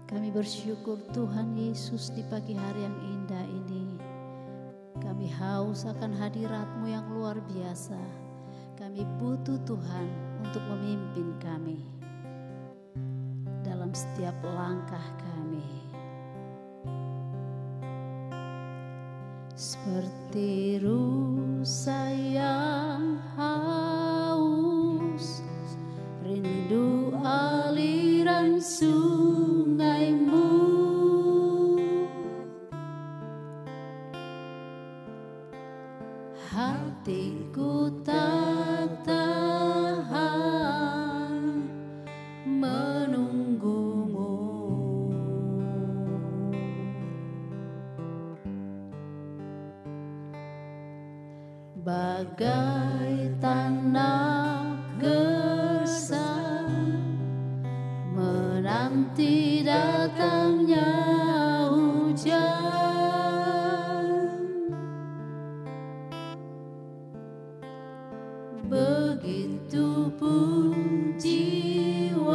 Kami bersyukur Tuhan Yesus di pagi hari yang indah ini. Kami haus akan hadirat-Mu yang luar biasa. Kami butuh Tuhan untuk memimpin kami dalam setiap langkah kami. Seperti rusa yang haus, rindu aliran sungai-Mu. Hatiku tak tahan menunggu-Mu. Bagai tanah gersang menanti datangnya hujan, begitupun jiwaku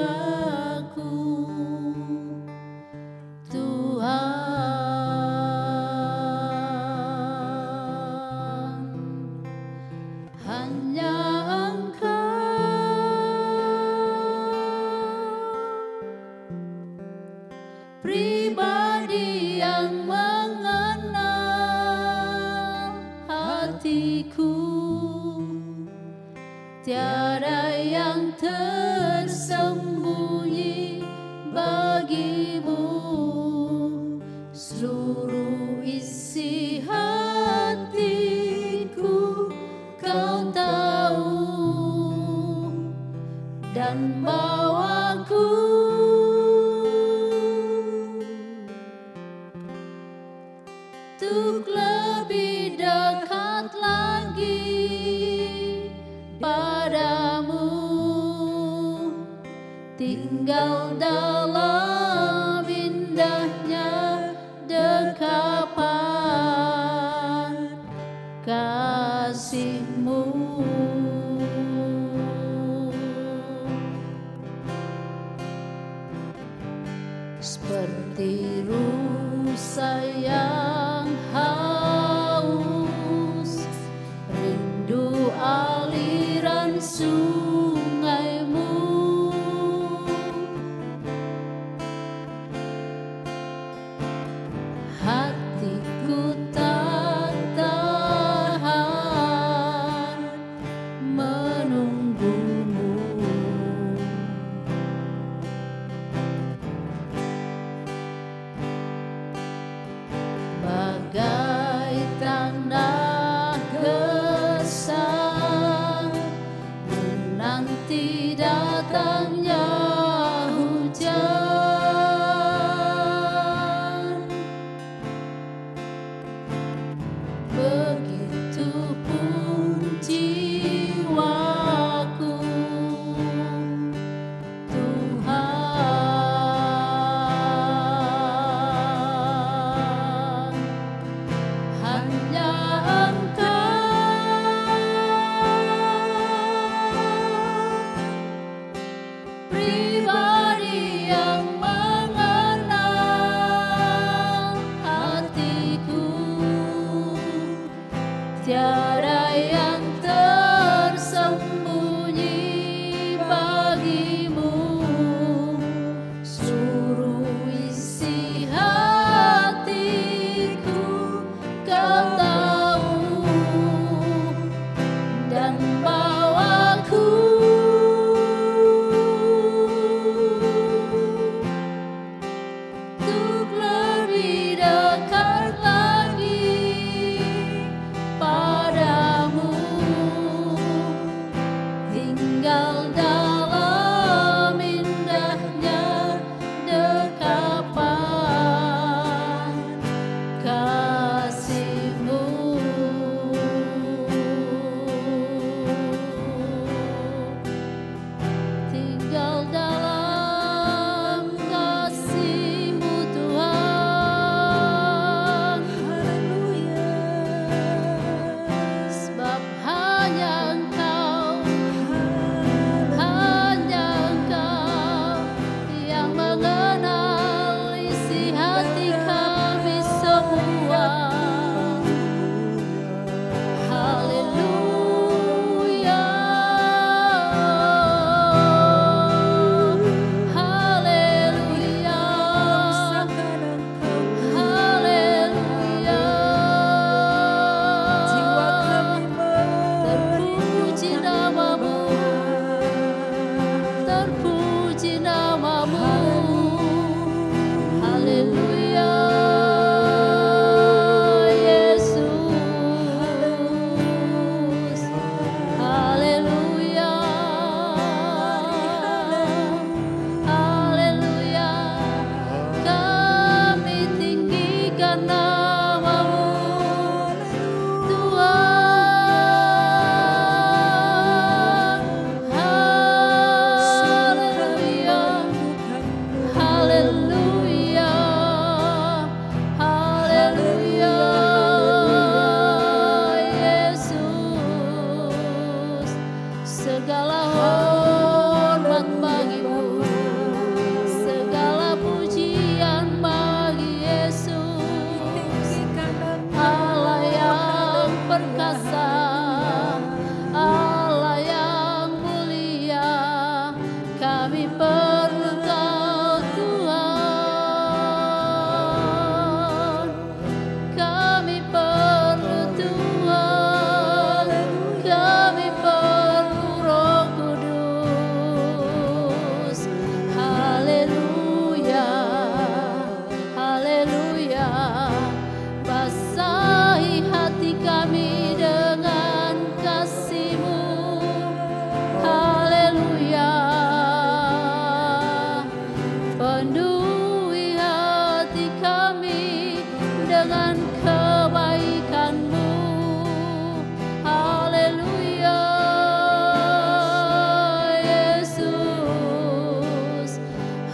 Tuhan, hanya pribadi yang mengenal hatiku, tiada yang tersembunyi bagi-Mu. Seluruh isi hatiku Kau tahu dan bawaku untuk lebih dekat lagi padamu, tinggal dalam indahnya dekapan kasih-Mu. Seperti rusa yang haus, rindu aliran sungai-Mu. Hatiku tak tahan segala hormat bagimu, segala pujian bagi Yesus. Allah yang perkasa, Allah yang mulia, kami perlu Kau Tuhan, kami perlu Tuhan, kami perlu Roh Kudus. Haleluya, haleluya, basahi hati kami dengan kasih-Mu. Haleluya, penuhi hati kami dengan kebaikan-Mu. Haleluya, Yesus.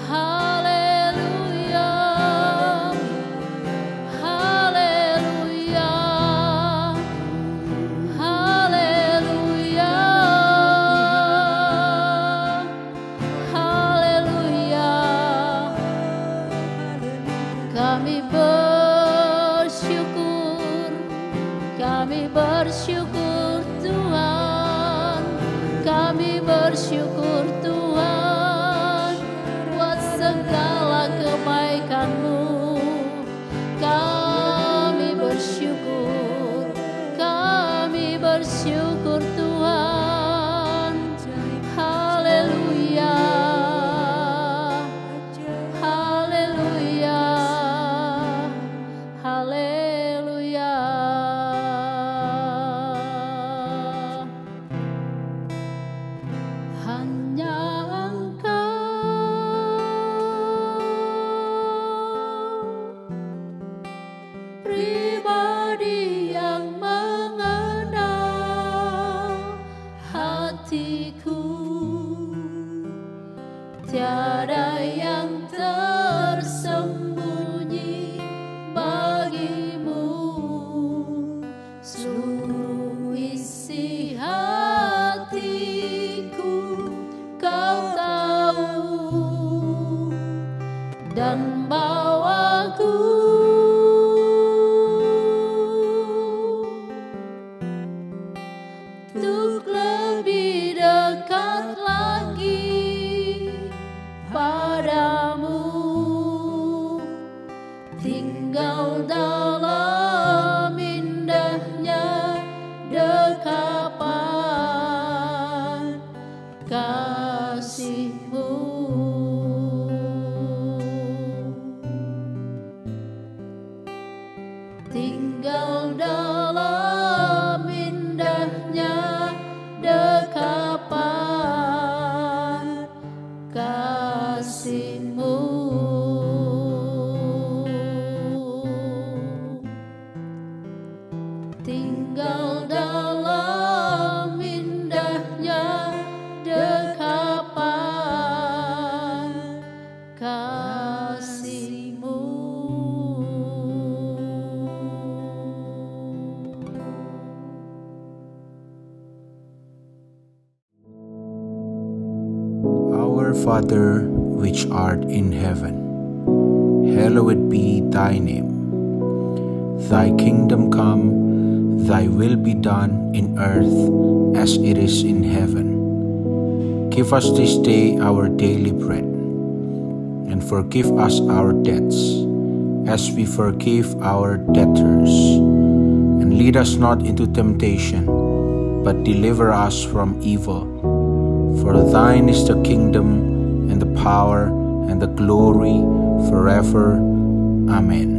Haleluya, haleluya, haleluya, haleluya. Kami bersyukur, kami bersyukur Tuhan, kami bersyukur Tuhan buat segala kebaikan-Mu. Kami bersyukur, kami bersyukur Tuhan. Haleluya, haleluya, haleluya. Hanya Engkau pribadi yang mengenal hatiku, tiada yang tersembunyi bagimu. Seluruh isi hatiku Kau tahu, dan bawaku untuk lebih dekat lagi padamu, tinggal dalam indahnya dekapan kasih-Mu. Tinggal dalam indahnya dekapan kasih-Mu. Tinggal dalam indahnya dekapan kasih-Mu. Our Father, which art in heaven, hallowed be thy name. Thy kingdom come, thy will be done in earth as it is in heaven. Give us this day our daily bread, and forgive us our debts, as we forgive our debtors. And lead us not into temptation, but deliver us from evil. For thine is the kingdom, and the power, and the glory, forever. Amen.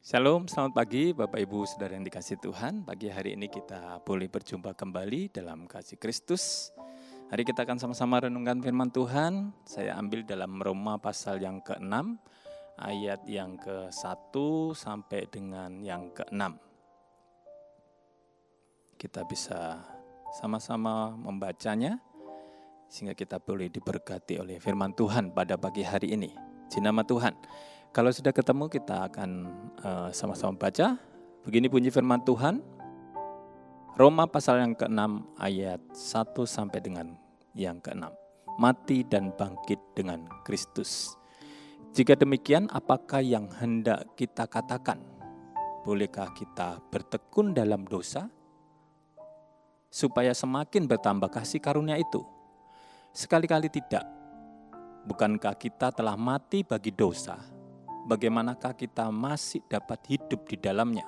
Shalom, selamat pagi Bapak Ibu Saudara yang dikasihi Tuhan. Pagi hari ini kita boleh berjumpa kembali dalam kasih Kristus. Hari kita akan sama-sama renungkan firman Tuhan. Saya ambil dalam Roma pasal yang ke-6, ayat yang ke-1 sampai dengan yang ke-6. Kita bisa sama-sama membacanya, sehingga kita boleh diberkati oleh firman Tuhan pada pagi hari ini. Di nama Tuhan. Kalau sudah ketemu kita akan sama-sama baca. Begini bunyi firman Tuhan. Roma pasal yang ke-6 ayat 1 sampai dengan yang ke-6. Mati dan bangkit dengan Kristus. Jika demikian, apakah yang hendak kita katakan? Bolehkah kita bertekun dalam dosa supaya semakin bertambah kasih karunia itu? Sekali-kali tidak. Bukankah kita telah mati bagi dosa? Bagaimanakah kita masih dapat hidup di dalamnya?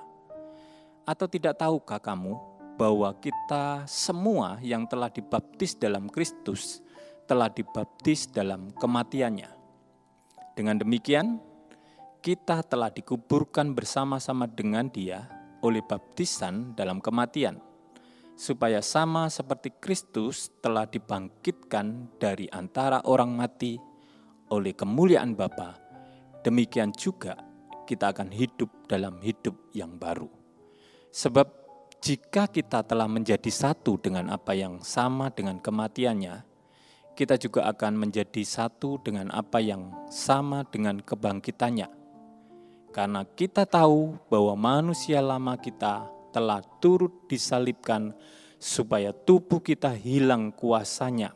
Atau tidak tahukah kamu bahwa kita semua yang telah dibaptis dalam Kristus telah dibaptis dalam kematiannya? Dengan demikian, kita telah dikuburkan bersama-sama dengan Dia oleh baptisan dalam kematian, supaya sama seperti Kristus telah dibangkitkan dari antara orang mati oleh kemuliaan Bapa. Demikian juga kita akan hidup dalam hidup yang baru. Sebab jika kita telah menjadi satu dengan apa yang sama dengan kematiannya, kita juga akan menjadi satu dengan apa yang sama dengan kebangkitannya. Karena kita tahu bahwa manusia lama kita telah turut disalibkan supaya tubuh kita hilang kuasanya,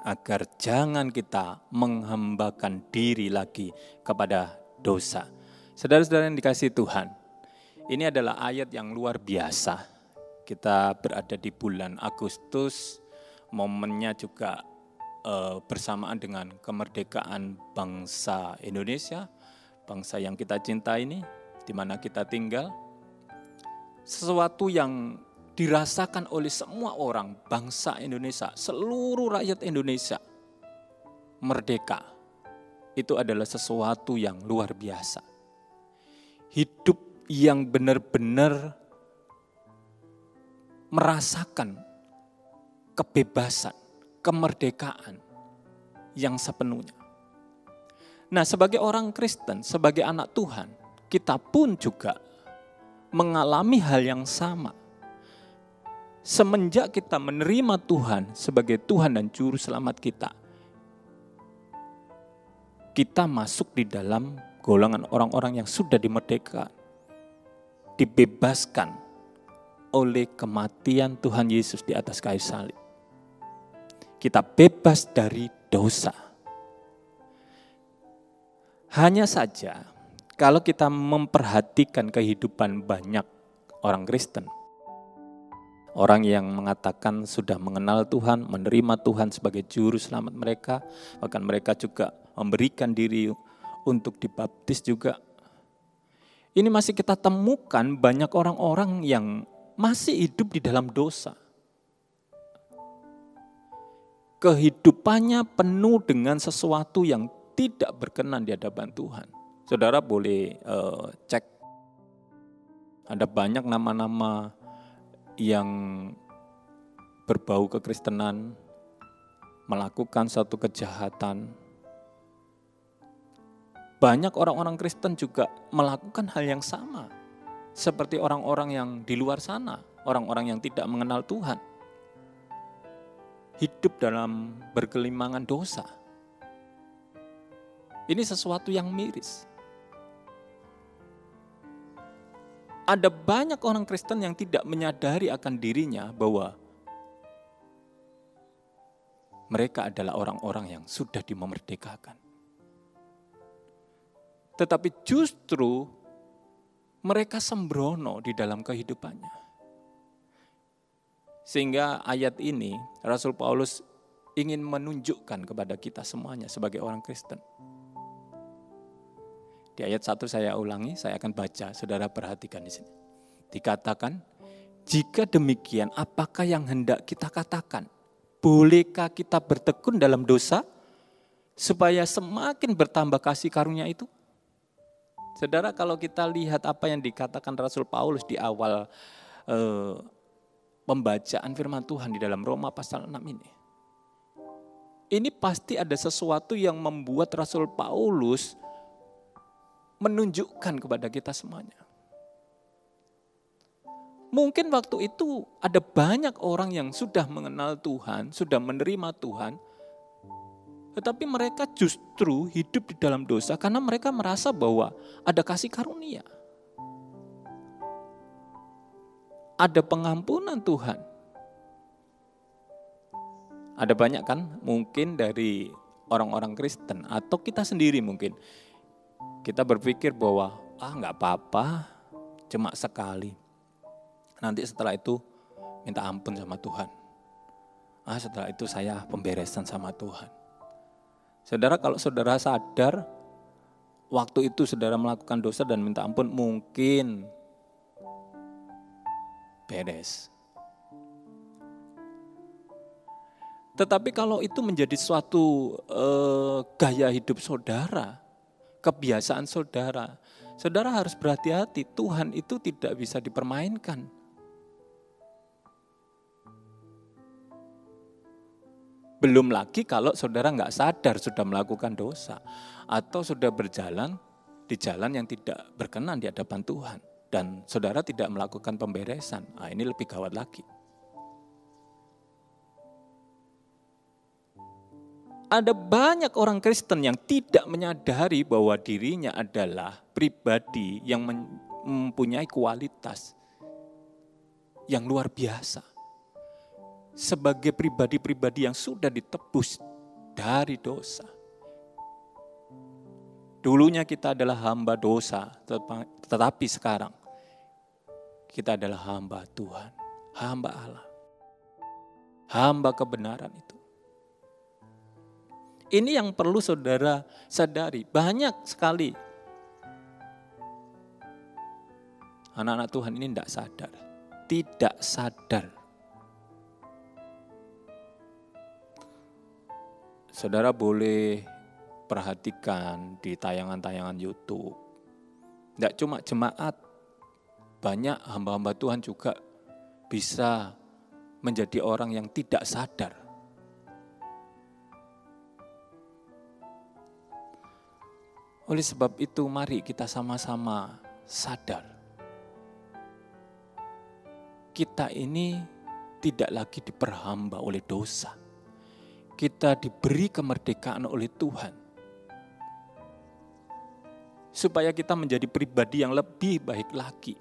agar jangan kita menghambakan diri lagi kepada dosa. Saudara-saudara yang dikasihi Tuhan, ini adalah ayat yang luar biasa. Kita berada di bulan Agustus, momennya juga bersamaan dengan kemerdekaan bangsa Indonesia, bangsa yang kita cintai ini, di mana kita tinggal. Sesuatu yang dirasakan oleh semua orang bangsa Indonesia, seluruh rakyat Indonesia, merdeka. Itu adalah sesuatu yang luar biasa. Hidup yang benar-benar merasakan kebebasan, kemerdekaan yang sepenuhnya. Nah, sebagai orang Kristen, sebagai anak Tuhan, kita pun juga mengalami hal yang sama. Semenjak kita menerima Tuhan sebagai Tuhan dan Juru Selamat kita masuk di dalam golongan orang-orang yang sudah dimerdekakan, dibebaskan oleh kematian Tuhan Yesus di atas kayu salib. Kita bebas dari dosa. Hanya saja, kalau kita memperhatikan kehidupan banyak orang Kristen, orang yang mengatakan sudah mengenal Tuhan, menerima Tuhan sebagai Juru Selamat mereka, bahkan mereka juga memberikan diri untuk dibaptis juga. Ini masih kita temukan banyak orang-orang yang masih hidup di dalam dosa. Kehidupannya penuh dengan sesuatu yang tidak berkenan di hadapan Tuhan. Saudara boleh cek, ada banyak nama-nama yang berbau kekristenan, melakukan satu kejahatan. Banyak orang-orang Kristen juga melakukan hal yang sama, seperti orang-orang yang di luar sana, orang-orang yang tidak mengenal Tuhan. Hidup dalam bergelimangan dosa. Ini sesuatu yang miris. Ada banyak orang Kristen yang tidak menyadari akan dirinya bahwa mereka adalah orang-orang yang sudah dimerdekakan. Tetapi justru mereka sembrono di dalam kehidupannya. Sehingga ayat ini Rasul Paulus ingin menunjukkan kepada kita semuanya sebagai orang Kristen. Di ayat 1 saya ulangi, saya akan baca, saudara perhatikan di sini. Dikatakan, jika demikian apakah yang hendak kita katakan? Bolehkah kita bertekun dalam dosa supaya semakin bertambah kasih karunia itu? Saudara, kalau kita lihat apa yang dikatakan Rasul Paulus di awal pembacaan firman Tuhan di dalam Roma pasal 6 ini. Ini pasti ada sesuatu yang membuat Rasul Paulus menunjukkan kepada kita semuanya. Mungkin waktu itu ada banyak orang yang sudah mengenal Tuhan, sudah menerima Tuhan, Tetapi mereka justru hidup di dalam dosa karena mereka merasa bahwa ada kasih karunia. Ada pengampunan Tuhan. Ada banyak kan mungkin dari orang-orang Kristen atau kita sendiri mungkin. Kita berpikir bahwa nggak apa-apa, cuma sekali. Nanti setelah itu minta ampun sama Tuhan. Setelah itu saya pemberesan sama Tuhan. Saudara, kalau saudara sadar waktu itu saudara melakukan dosa dan minta ampun, mungkin beres. Tetapi kalau itu menjadi suatu gaya hidup saudara, kebiasaan saudara, saudara harus berhati-hati. Tuhan itu tidak bisa dipermainkan. Belum lagi kalau saudara nggak sadar sudah melakukan dosa atau sudah berjalan di jalan yang tidak berkenan di hadapan Tuhan dan saudara tidak melakukan pemberesan. Ini lebih gawat lagi. Ada banyak orang Kristen yang tidak menyadari bahwa dirinya adalah pribadi yang mempunyai kualitas yang luar biasa. Sebagai pribadi-pribadi yang sudah ditebus dari dosa. Dulunya kita adalah hamba dosa, tetapi sekarang kita adalah hamba Tuhan, hamba Allah, hamba kebenaran itu. Ini yang perlu saudara sadari. Banyak sekali anak-anak Tuhan ini tidak sadar. Saudara boleh perhatikan di tayangan-tayangan YouTube. Tidak cuma jemaat, banyak hamba-hamba Tuhan juga bisa menjadi orang yang tidak sadar. Oleh sebab itu mari kita sama-sama sadar. Kita ini tidak lagi diperhamba oleh dosa. Kita diberi kemerdekaan oleh Tuhan. Supaya kita menjadi pribadi yang lebih baik lagi.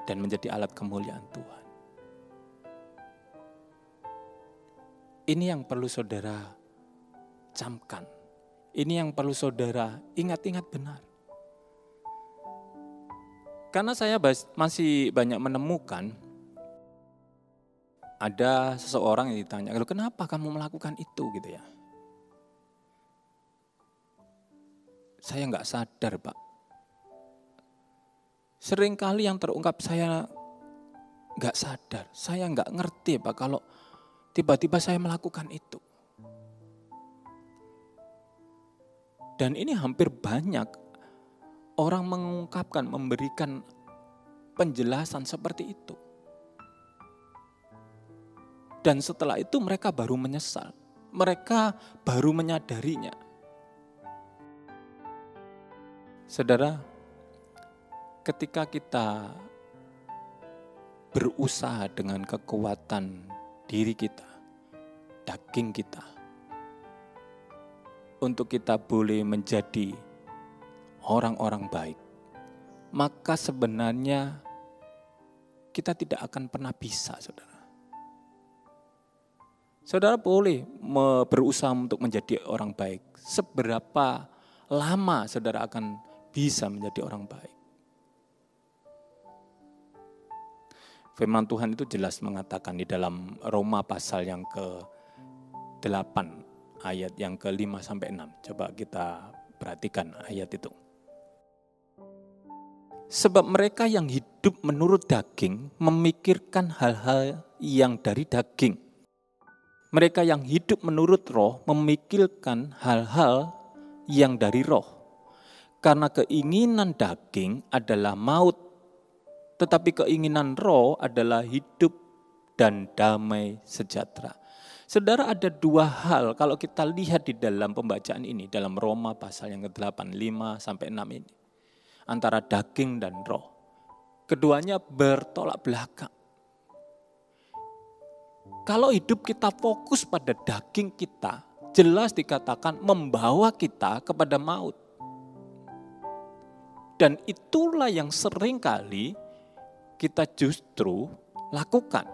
Dan menjadi alat kemuliaan Tuhan. Ini yang perlu saudara camkan. Ini yang perlu saudara ingat-ingat benar. Karena saya masih banyak menemukan ada seseorang yang ditanya, kenapa kamu melakukan itu gitu ya? Saya nggak sadar, Pak. Seringkali yang terungkap saya nggak sadar, saya nggak ngerti, Pak, kalau tiba-tiba saya melakukan itu. Dan ini hampir banyak orang mengungkapkan, memberikan penjelasan seperti itu. Dan setelah itu mereka baru menyesal. Mereka baru menyadarinya. Saudara, ketika kita berusaha dengan kekuatan diri kita, daging kita, untuk kita boleh menjadi orang-orang baik, maka sebenarnya kita tidak akan pernah bisa, saudara. Saudara boleh berusaha untuk menjadi orang baik. Seberapa lama saudara akan bisa menjadi orang baik? Firman Tuhan itu jelas mengatakan di dalam Roma pasal yang ke-8 ayat yang ke-5 sampai 6. Coba kita perhatikan ayat itu. Sebab mereka yang hidup menurut daging memikirkan hal-hal yang dari daging. Mereka yang hidup menurut roh memikirkan hal-hal yang dari roh. Karena keinginan daging adalah maut, tetapi keinginan roh adalah hidup dan damai sejahtera. Saudara, ada dua hal kalau kita lihat di dalam pembacaan ini, dalam Roma pasal yang ke-8, 5 sampai 6 ini. Antara daging dan roh. Keduanya bertolak belakang. Kalau hidup kita fokus pada daging kita, jelas dikatakan membawa kita kepada maut. Dan itulah yang sering kali kita justru lakukan.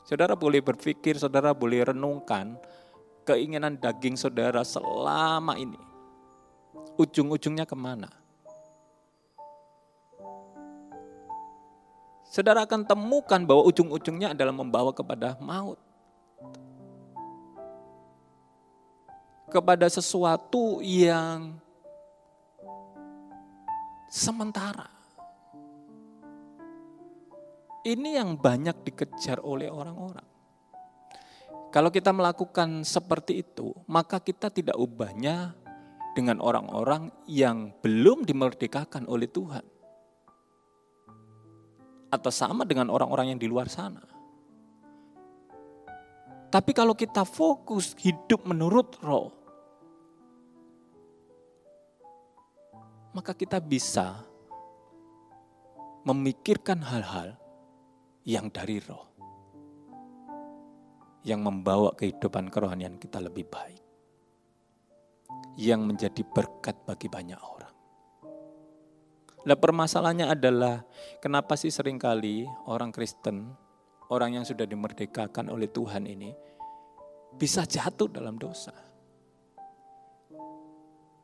Saudara boleh berpikir, saudara boleh renungkan keinginan daging saudara selama ini. Ujung-ujungnya kemana? Saudara akan temukan bahwa ujung-ujungnya adalah membawa kepada maut. Kepada sesuatu yang sementara. Ini yang banyak dikejar oleh orang-orang. Kalau kita melakukan seperti itu, maka kita tidak ubahnya dengan orang-orang yang belum dimerdekakan oleh Tuhan. Atau sama dengan orang-orang yang di luar sana. Tapi kalau kita fokus hidup menurut Roh, maka kita bisa memikirkan hal-hal yang dari Roh. Yang membawa kehidupan kerohanian kita lebih baik. Yang menjadi berkat bagi banyak orang. Nah, permasalahannya adalah kenapa sih seringkali orang Kristen, orang yang sudah dimerdekakan oleh Tuhan ini bisa jatuh dalam dosa.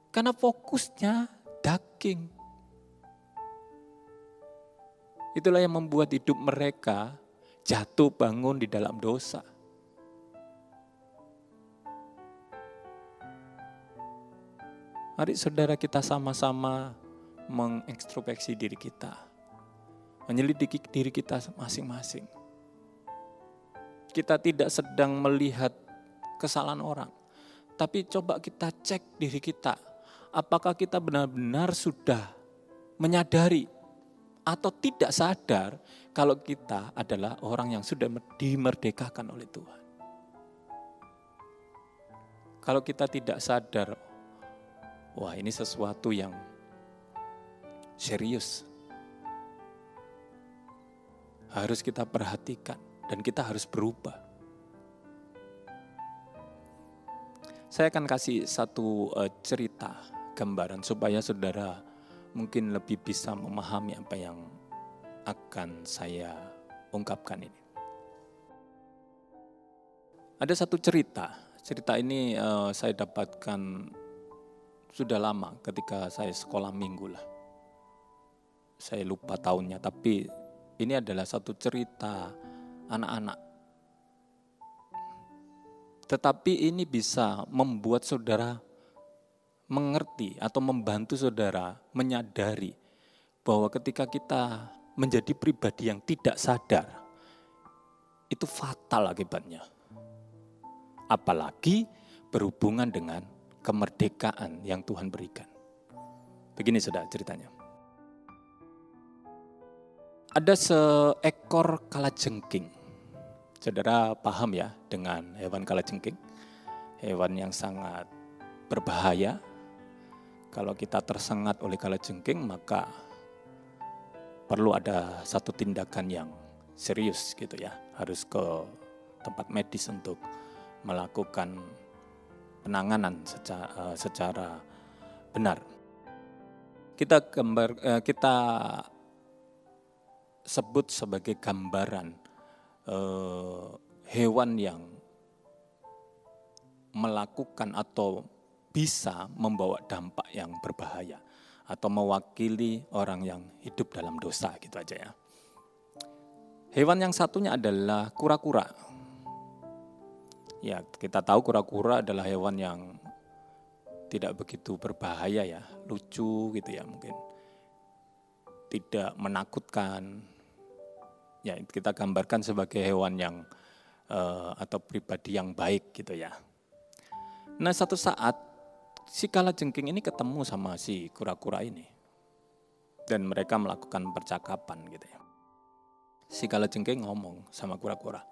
Karena fokusnya daging. Itulah yang membuat hidup mereka jatuh bangun di dalam dosa. Mari saudara kita sama-sama mengintrospeksi diri kita. Menyelidiki diri kita masing-masing. Kita tidak sedang melihat kesalahan orang. Tapi coba kita cek diri kita. Apakah kita benar-benar sudah menyadari atau tidak sadar kalau kita adalah orang yang sudah dimerdekakan oleh Tuhan. Kalau kita tidak sadar, wah ini sesuatu yang serius. Harus kita perhatikan dan kita harus berubah. Saya akan kasih satu cerita, gambaran supaya saudara mungkin lebih bisa memahami apa yang akan saya ungkapkan ini. Ada satu cerita ini saya dapatkan sudah lama ketika saya sekolah minggu lah. Saya lupa tahunnya, tapi ini adalah satu cerita anak-anak. Tetapi ini bisa membuat saudara mengerti atau membantu saudara menyadari bahwa ketika kita menjadi pribadi yang tidak sadar, itu fatal akibatnya. Apalagi berhubungan dengan kemerdekaan yang Tuhan berikan. Begini saudara ceritanya. Ada seekor kalajengking. Saudara paham ya dengan hewan kalajengking? Hewan yang sangat berbahaya. Kalau kita tersengat oleh kalajengking maka perlu ada satu tindakan yang serius gitu ya. Harus ke tempat medis untuk melakukan penanganan secara benar. Kita sebut sebagai gambaran hewan yang melakukan atau bisa membawa dampak yang berbahaya atau mewakili orang yang hidup dalam dosa gitu aja ya. Hewan yang satunya adalah kura-kura. Ya, kita tahu kura-kura adalah hewan yang tidak begitu berbahaya ya, lucu gitu ya mungkin. Tidak menakutkan. Ya, kita gambarkan sebagai hewan yang atau pribadi yang baik gitu ya. Nah, satu saat si kalajengking ini ketemu sama si kura-kura ini. Dan mereka melakukan percakapan gitu ya. Si kalajengking ngomong sama kura-kura.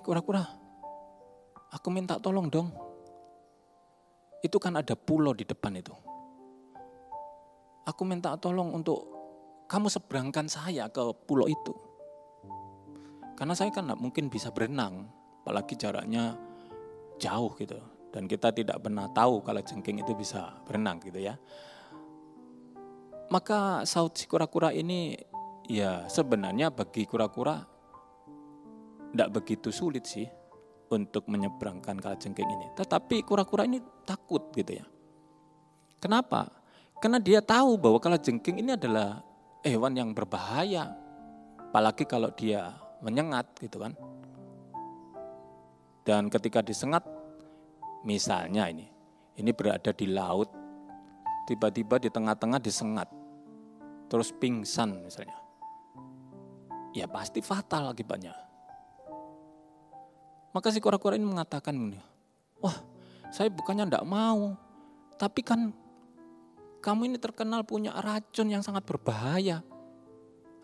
Kura-kura, aku minta tolong dong. Itu kan ada pulau di depan itu. Aku minta tolong untuk kamu seberangkan saya ke pulau itu. Karena saya kan nggak mungkin bisa berenang, apalagi jaraknya jauh gitu. Dan kita tidak pernah tahu kalajengking itu bisa berenang gitu ya. Maka saut si kura-kura ini, ya sebenarnya bagi kura-kura tidak begitu sulit sih untuk menyeberangkan kalajengking ini. Tetapi kura-kura ini takut gitu ya. Kenapa? Karena dia tahu bahwa kalajengking ini adalah hewan yang berbahaya. Apalagi kalau dia menyengat gitu kan. Dan ketika disengat, misalnya ini berada di laut, tiba-tiba di tengah-tengah disengat, terus pingsan misalnya. Ya pasti fatal akibatnya. Maka si kura-kura ini mengatakan, wah saya bukannya tidak mau, tapi kan kamu ini terkenal punya racun yang sangat berbahaya.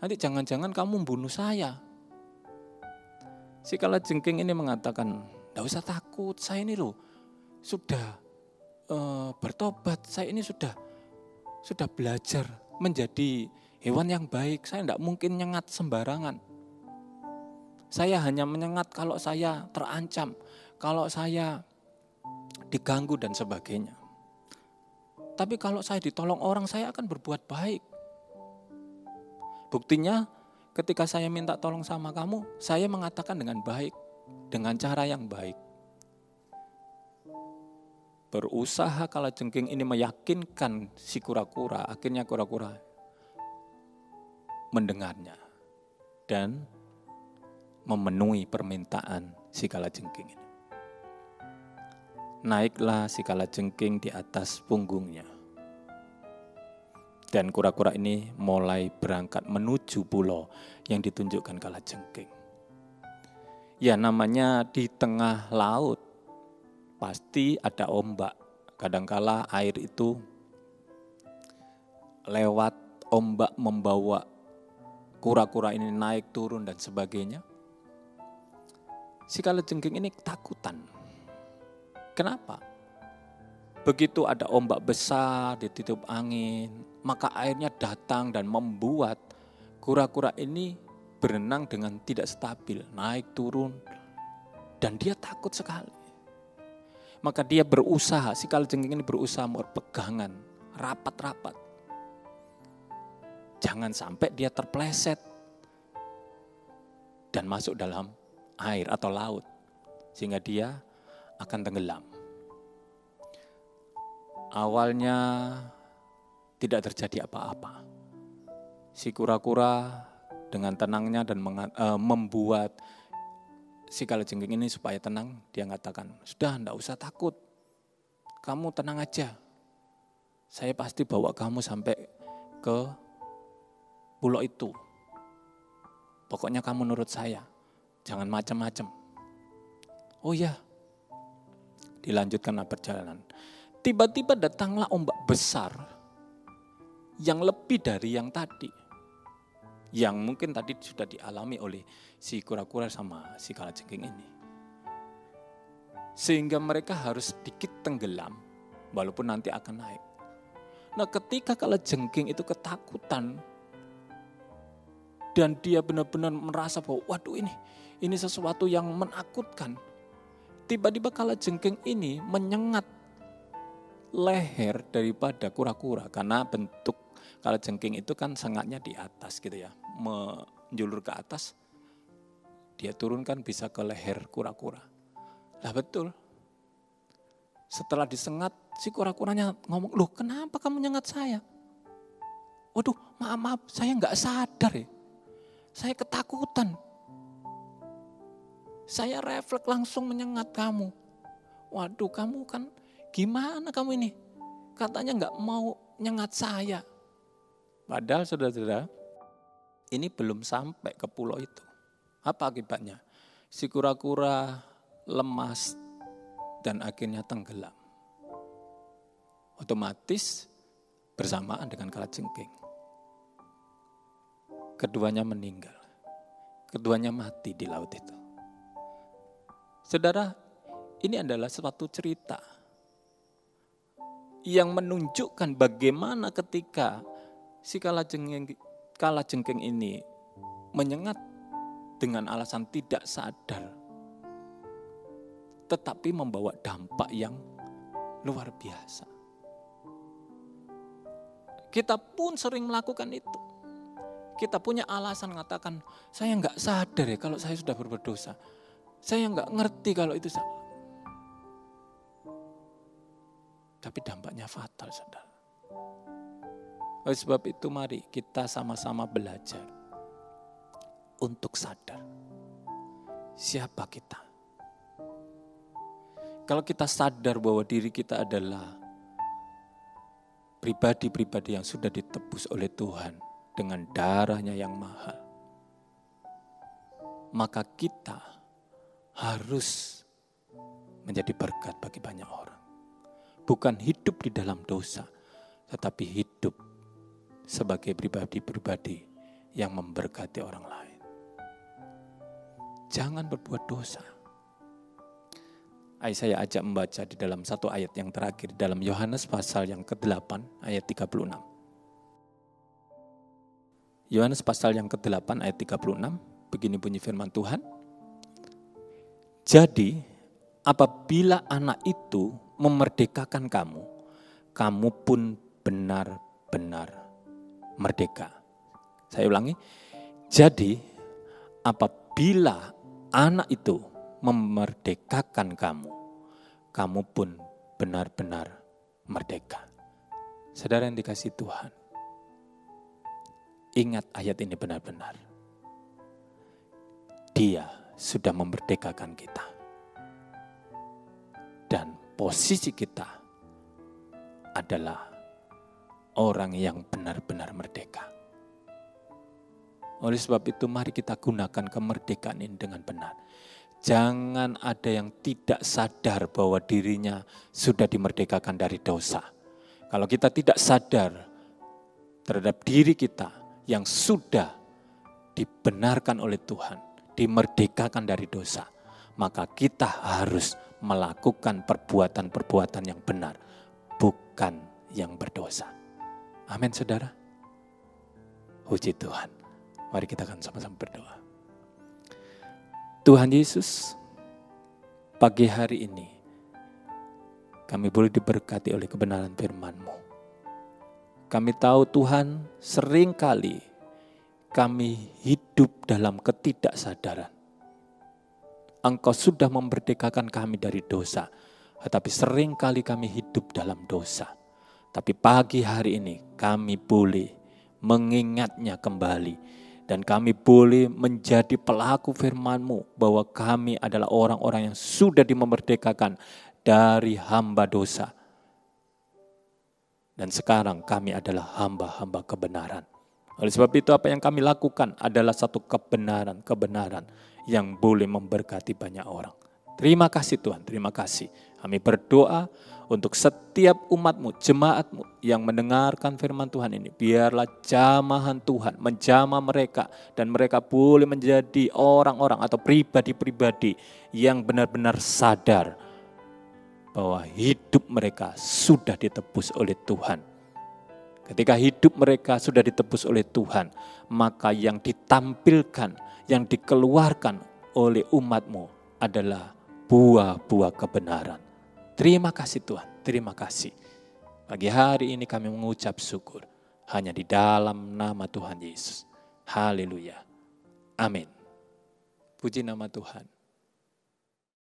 Nanti jangan-jangan kamu membunuh saya. Si kalajengking ini mengatakan, tidak usah takut, saya ini loh sudah bertobat, saya ini sudah belajar menjadi hewan yang baik, saya tidak mungkin nyengat sembarangan. Saya hanya menyengat kalau saya terancam, kalau saya diganggu dan sebagainya. Tapi kalau saya ditolong orang, saya akan berbuat baik. Buktinya ketika saya minta tolong sama kamu, saya mengatakan dengan baik, dengan cara yang baik. Berusaha kalajengking ini meyakinkan si kura-kura, akhirnya kura-kura mendengarnya dan memenuhi permintaan si kalajengking ini. Naiklah si kalajengking di atas punggungnya. Dan kura-kura ini mulai berangkat menuju pulau yang ditunjukkan kalajengking. Ya namanya di tengah laut, pasti ada ombak. Kadangkala air itu lewat ombak membawa kura-kura ini naik turun dan sebagainya. Si kalajengking ini ketakutan. Kenapa? Begitu ada ombak besar ditiup angin, maka airnya datang dan membuat kura-kura ini berenang dengan tidak stabil, naik turun, dan dia takut sekali. Maka dia berusaha, si kalajengking ini berusaha berpegangan, rapat-rapat. Jangan sampai dia terpleset dan masuk dalam air atau laut, sehingga dia akan tenggelam. Awalnya tidak terjadi apa-apa. Si kura-kura dengan tenangnya dan membuat si kalajengking ini supaya tenang, dia mengatakan, sudah enggak usah takut, kamu tenang aja. Saya pasti bawa kamu sampai ke pulau itu. Pokoknya kamu nurut saya, jangan macam-macam. Oh ya, dilanjutkanlah perjalanan. Tiba-tiba datanglah ombak besar yang lebih dari yang tadi. Yang mungkin tadi sudah dialami oleh si kura-kura sama si kalajengking ini. Sehingga mereka harus sedikit tenggelam, walaupun nanti akan naik. Nah ketika kalajengking itu ketakutan, dan dia benar-benar merasa bahwa waduh ini sesuatu yang menakutkan. Tiba-tiba kalajengking ini menyengat leher daripada kura-kura, karena bentuk kalajengking itu kan sengatnya di atas gitu ya, menjulur ke atas, dia turunkan bisa ke leher kura-kura. Lah betul, setelah disengat si kura-kuranya ngomong, loh kenapa kamu nyengat saya? Waduh maaf saya nggak sadar ya, saya ketakutan. Saya refleks langsung menyengat kamu. Waduh kamu kan gimana kamu ini? Katanya nggak mau nyengat saya. Padahal saudara-saudara, ini belum sampai ke pulau itu. Apa akibatnya? Si kura-kura lemas dan akhirnya tenggelam. Otomatis bersamaan dengan kalajengking. Keduanya meninggal. Keduanya mati di laut itu. Saudara, ini adalah suatu cerita yang menunjukkan bagaimana ketika si kalajengking ini menyengat dengan alasan tidak sadar, tetapi membawa dampak yang luar biasa. Kita pun sering melakukan itu. Kita punya alasan mengatakan, saya nggak sadar ya kalau saya sudah berbuat dosa. Saya nggak ngerti kalau itu salah. Tapi dampaknya fatal, saudara. Oleh sebab itu mari kita sama-sama belajar untuk sadar siapa kita. Kalau kita sadar bahwa diri kita adalah pribadi-pribadi yang sudah ditebus oleh Tuhan dengan darahnya yang mahal, maka kita harus menjadi berkat bagi banyak orang. Bukan hidup di dalam dosa, tetapi hidup sebagai pribadi-pribadi yang memberkati orang lain. Jangan berbuat dosa. Saya ajak membaca di dalam satu ayat yang terakhir dalam Yohanes pasal yang ke-8 ayat 36. Yohanes pasal yang ke-8 ayat 36, begini bunyi firman Tuhan. Jadi apabila anak itu memerdekakan kamu, kamu pun benar-benar merdeka. Saya ulangi. Jadi apabila anak itu memerdekakan kamu, kamu pun benar-benar merdeka. Saudara yang dikasihi Tuhan, ingat ayat ini benar-benar. Dia sudah memerdekakan kita. Dan posisi kita adalah orang yang benar-benar merdeka. Oleh sebab itu mari kita gunakan kemerdekaan ini dengan benar. Jangan ada yang tidak sadar bahwa dirinya sudah dimerdekakan dari dosa. Kalau kita tidak sadar terhadap diri kita yang sudah dibenarkan oleh Tuhan, dimerdekakan dari dosa, maka kita harus melakukan perbuatan-perbuatan yang benar, bukan yang berdosa. Amin, saudara. Puji Tuhan. Mari kita akan sama-sama berdoa. Tuhan Yesus, pagi hari ini kami boleh diberkati oleh kebenaran firman-Mu. Kami tahu Tuhan, seringkali kami hidup dalam ketidaksadaran. Engkau sudah memerdekakan kami dari dosa, tetapi seringkali kami hidup dalam dosa. Tapi pagi hari ini kami boleh mengingatnya kembali. Dan kami boleh menjadi pelaku firman-Mu bahwa kami adalah orang-orang yang sudah dimerdekakan dari hamba dosa. Dan sekarang kami adalah hamba-hamba kebenaran. Oleh sebab itu apa yang kami lakukan adalah satu kebenaran yang boleh memberkati banyak orang. Terima kasih Tuhan, terima kasih. Kami berdoa untuk setiap umat-Mu, jemaat-Mu yang mendengarkan firman Tuhan ini. Biarlah jamahan Tuhan menjamah mereka dan mereka boleh menjadi orang-orang atau pribadi-pribadi yang benar-benar sadar bahwa hidup mereka sudah ditebus oleh Tuhan. Ketika hidup mereka sudah ditebus oleh Tuhan, maka yang ditampilkan, yang dikeluarkan oleh umat-Mu adalah buah-buah kebenaran. Terima kasih Tuhan, terima kasih. Pagi hari ini kami mengucap syukur hanya di dalam nama Tuhan Yesus. Haleluya. Amin. Puji nama Tuhan.